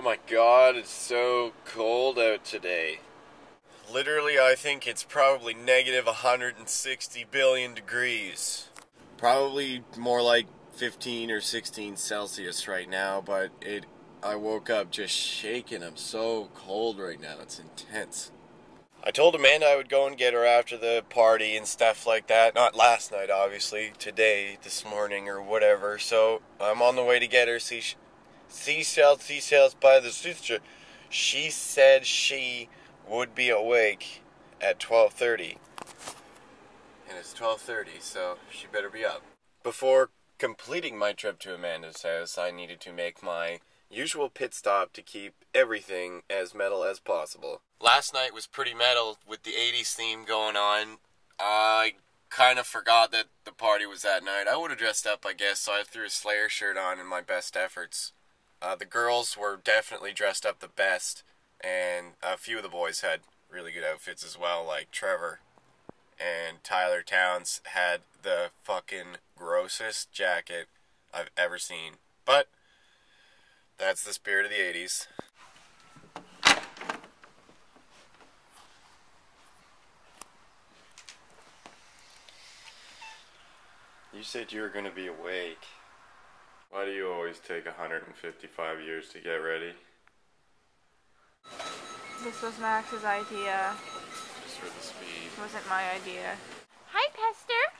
my god, it's so cold out today. Literally, I think it's probably negative 160 billion degrees. Probably more like 15 or 16 Celsius right now, but I woke up just shaking. I'm so cold right now. It's intense. I told Amanda I would go and get her after the party and stuff like that. Not last night, obviously. Today, this morning, or whatever. So, I'm on the way to get her. Seashells by the seashore. She said she would be awake at 12:30. And it's 12:30, so she better be up. Before completing my trip to Amanda's house, I needed to make my usual pit stop to keep everything as metal as possible. Last night was pretty metal with the 80s theme going on. I kind of forgot that the party was that night. I would have dressed up, I guess, so I threw a Slayer shirt on in my best efforts. The girls were definitely dressed up the best, and a few of the boys had really good outfits as well, like Trevor. And Tyler Towns had the fucking grossest jacket I've ever seen. But that's the spirit of the 80s. You said you were going to be awake. Why do you always take 155 years to get ready? This was Max's idea. Just for the speed. It wasn't my idea. Hi, Pester.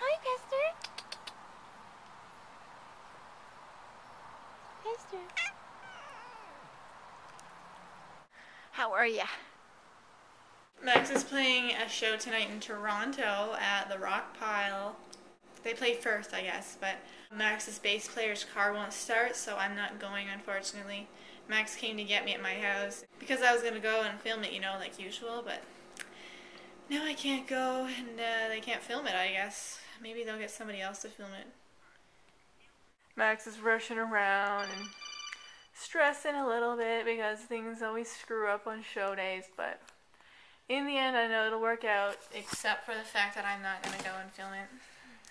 Hi, Pester. Pester. How are ya? Max is playing a show tonight in Toronto at the Rock Pile. They play first, I guess, but Max's bass player's car won't start, so I'm not going, unfortunately. Max came to get me at my house because I was going to go and film it, you know, like usual, but now I can't go and they can't film it, I guess. Maybe they'll get somebody else to film it. Max is rushing around and stressing a little bit because things always screw up on show days, but in the end I know it'll work out, except for the fact that I'm not going to go and film it.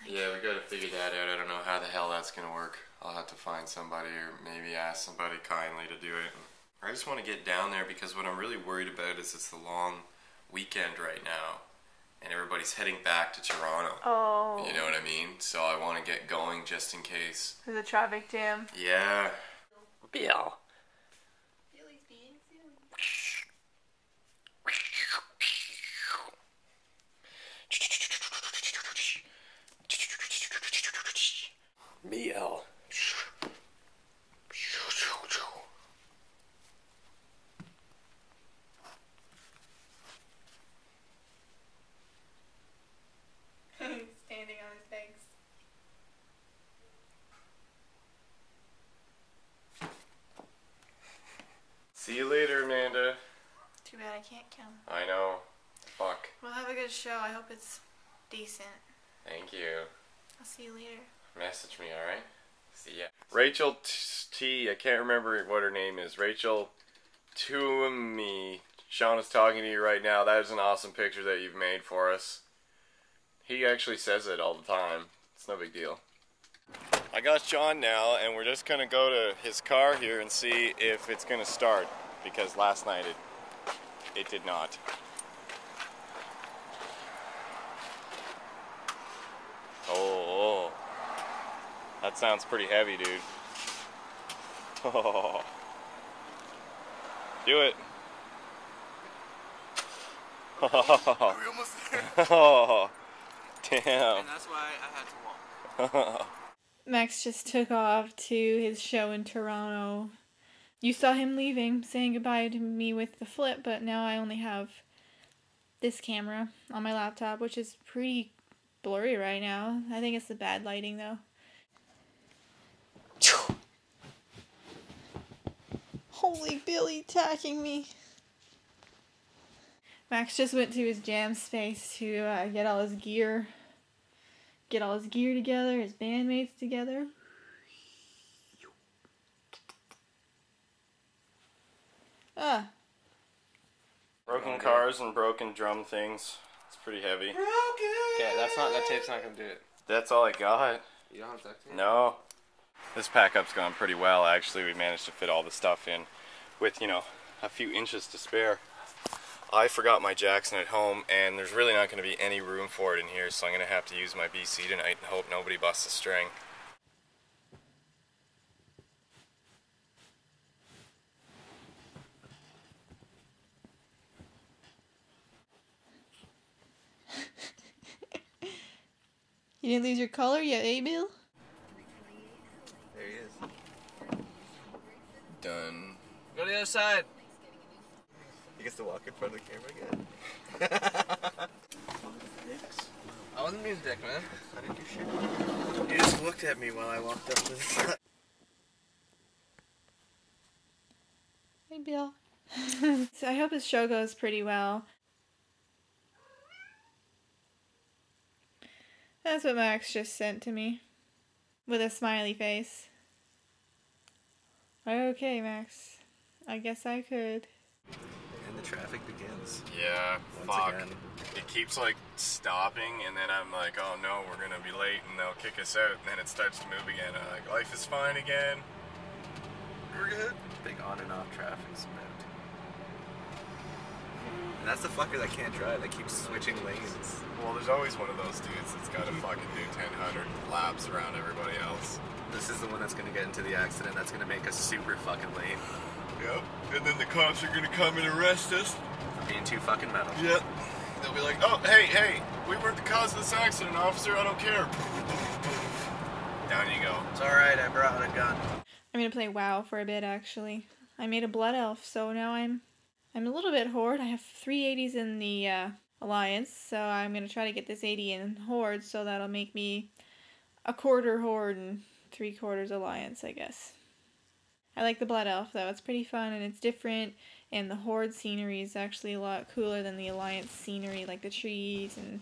Yeah, we gotta figure that out. I don't know how the hell that's gonna work. I'll have to find somebody or maybe ask somebody kindly to do it. I just want to get down there because what I'm really worried about is it's the long weekend right now and everybody's heading back to Toronto. Oh. You know what I mean? So I want to get going just in case. There's a traffic jam. Yeah. Bill. Billy's being silly. BL. Standing on his legs. See you later, Amanda. Too bad I can't come. I know. Fuck. We'll have a good show. I hope it's decent. Thank you. I'll see you later. Message me, alright? See ya. Rachel T. I can't remember what her name is. Rachel Tuami. Sean is talking to you right now. That is an awesome picture that you've made for us. He actually says it all the time. It's no big deal. I got Sean now, and we're just going to go to his car here and see if it's going to start. Because last night it did not. Oh. That sounds pretty heavy, dude. Oh. Do it. Oh. Damn. And that's why I had to walk. Max just took off to his show in Toronto. You saw him leaving, saying goodbye to me with the flip, but now I only have this camera on my laptop, which is pretty blurry right now. I think it's the bad lighting, though. Holy Billy attacking me. Max just went to his jam space to get all his gear together, his bandmates together. Broken cars and broken drum things. It's pretty heavy. Okay, that tape's not gonna do it. That's all I got. You don't have duct tape? No. This pack-up's gone pretty well, actually. We managed to fit all the stuff in with, you know, a few inches to spare. I forgot my Jackson at home, and there's really not going to be any room for it in here, so I'm going to have to use my BC tonight and hope nobody busts a string. You didn't lose your color yet, eh, Bill? There he is. Done. Go to the other side. He gets to walk in front of the camera again. I wasn't being a dick, man. I didn't do shit. You just looked at me while I walked up to the side. Hey, Bill. So I hope his show goes pretty well. That's what Max just sent to me. With a smiley face. Okay, Max. I guess I could. And the traffic begins. Yeah, Once fuck. again. It keeps like stopping, and then I'm like, oh no, we're gonna be late, and they'll kick us out, and then it starts to move again. I'm like, life is fine again. We're good. Big on and off traffic spent. And that's the fucker that can't drive, that keeps switching lanes. Well, there's always one of those dudes that's gotta fucking do 1,000 laps around everybody else. This is the one that's gonna get into the accident, that's gonna make us super fucking late. Yep. And then the cops are gonna come and arrest us. For being too fucking metal. Yep. They'll be like, oh, hey, we weren't the cause of this accident, officer, I don't care. Down you go. It's alright, I brought a gun. I'm gonna play WoW for a bit, actually. I made a blood elf, so now I'm a little bit horde. I have 3 80s in the alliance, so I'm gonna try to get this 80 in horde, so that'll make me a quarter horde and 3/4 alliance, I guess. I like the blood elf though. It's pretty fun and it's different, and the horde scenery is actually a lot cooler than the alliance scenery, like the trees and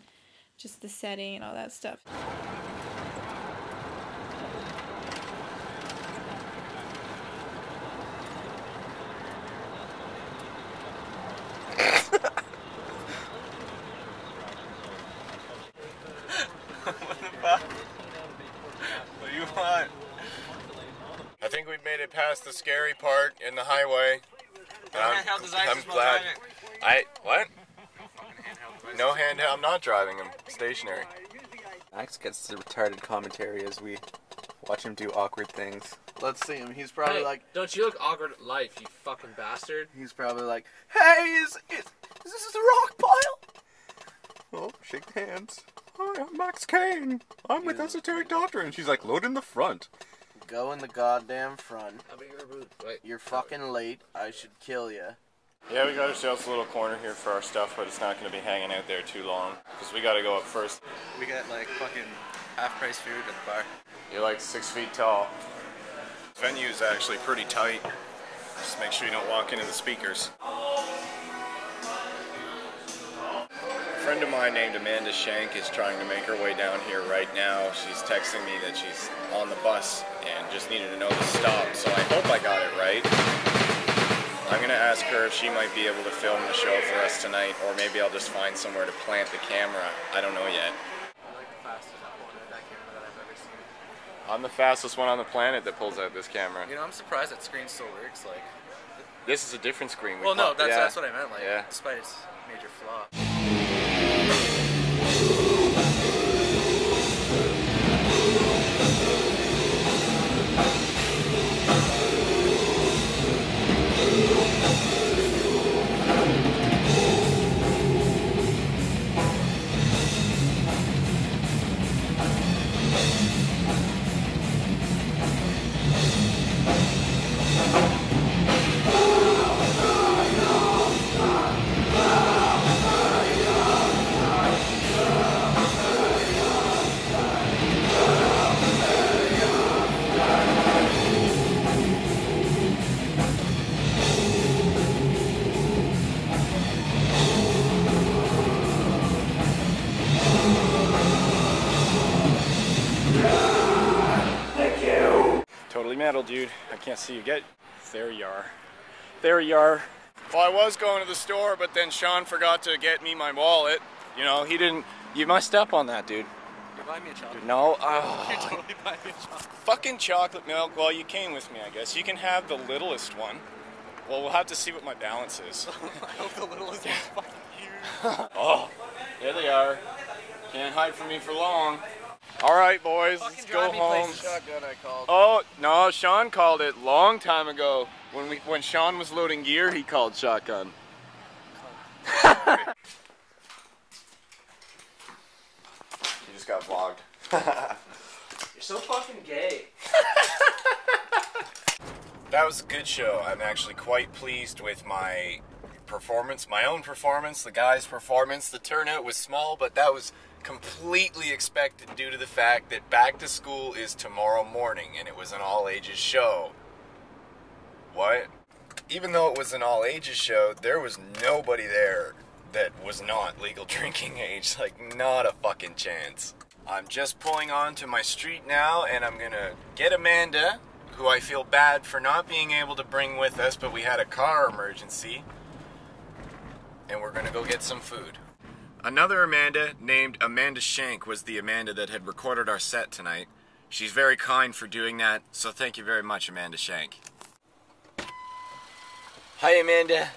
just the setting and all that stuff. What do you want? I think we've made it past the scary part in the highway. Handheld devices I'm while glad. driving. What? No handheld. I'm not driving. I'm stationary. Max gets the retarded commentary as we watch him do awkward things. Let's see him. He's probably Hey, like, don't you look awkward at life, you fucking bastard? he's probably like, hey, is this the rock pile? Oh, shake hands. Hi, I'm Max Kane. I'm with Esoteric Doctor. And she's like, load in the front. Go in the goddamn front. I'll be your boot. Wait. You're fucking late. I should kill you. Yeah, we got ourselves a little corner here for our stuff, but it's not going to be hanging out there too long. Because we got to go up first. We got like fucking half-price food at the bar. You're like 6 feet tall. This venue is actually pretty tight. Just make sure you don't walk into the speakers. A friend of mine named Amanda Shank is trying to make her way down here right now. She's texting me that she's on the bus and just needed to know the stop, so I hope I got it right. I'm going to ask her if she might be able to film the show for us tonight, or maybe I'll just find somewhere to plant the camera. I don't know yet. I'm the fastest one on the planet that pulls out this camera. You know, I'm surprised that screen still works. Like, This is a different screen. well, no, yeah. that's what I meant. Like, Yeah. despite its major flaw. Totally metal, dude. I can't see you. There you are. There you are. Well, I was going to the store, but then Sean forgot to get me my wallet. You know, he didn't. You messed up on that, dude. buy me a chocolate? No. You totally buy me a chocolate. Fucking chocolate milk. Well, you came with me, I guess. You can have the littlest one. Well, we'll have to see what my balance is. I hope the littlest one's fucking huge. Oh, there they are. Can't hide from me for long. All right, boys, Fucking let's go drive me home. places. Shotgun I called. Oh no, Sean called it long time ago. When Sean was loading gear, he called shotgun. You just got vlogged. You're so fucking gay. That was a good show. I'm actually quite pleased with my performance, my own performance, the guys' performance. The turnout was small, but that was completely expected due to the fact that back to school is tomorrow morning and it was an all ages show. What? Even though it was an all ages show, there was nobody there that was not legal drinking age. Like, not a fucking chance. I'm just pulling onto my street now and I'm gonna get Amanda, who I feel bad for not being able to bring with us, but we had a car emergency, and we're gonna go get some food. Another Amanda, named Amanda Shank, was the Amanda that had recorded our set tonight. She's very kind for doing that, so thank you very much, Amanda Shank. Hi, Amanda.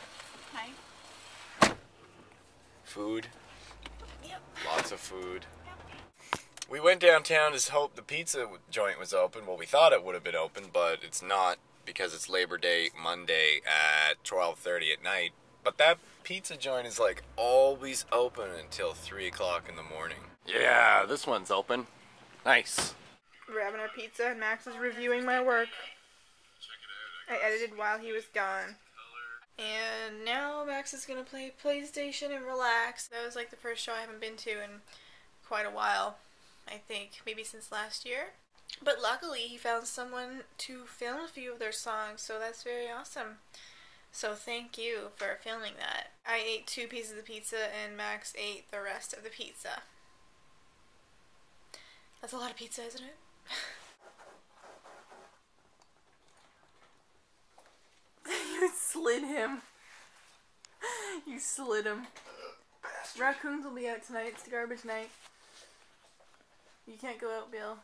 Hi. Food? Yep. Lots of food. We went downtown to hope the pizza joint was open. Well, we thought it would have been open, but it's not because it's Labor Day Monday at 12:30 at night. But that pizza joint is like always open until 3 o'clock in the morning. Yeah, this one's open. Nice. We're having our pizza and Max is reviewing my work. I edited while he was gone. And now Max is gonna play PlayStation and relax. That was like the first show I haven't been to in quite a while. I think maybe since last year. But luckily he found someone to film a few of their songs, so that's very awesome. So thank you for filming that. I ate 2 pieces of pizza and Max ate the rest of the pizza. That's a lot of pizza, isn't it? You slid him. You slid him. Raccoons will be out tonight. It's the garbage night. You can't go out, Bill.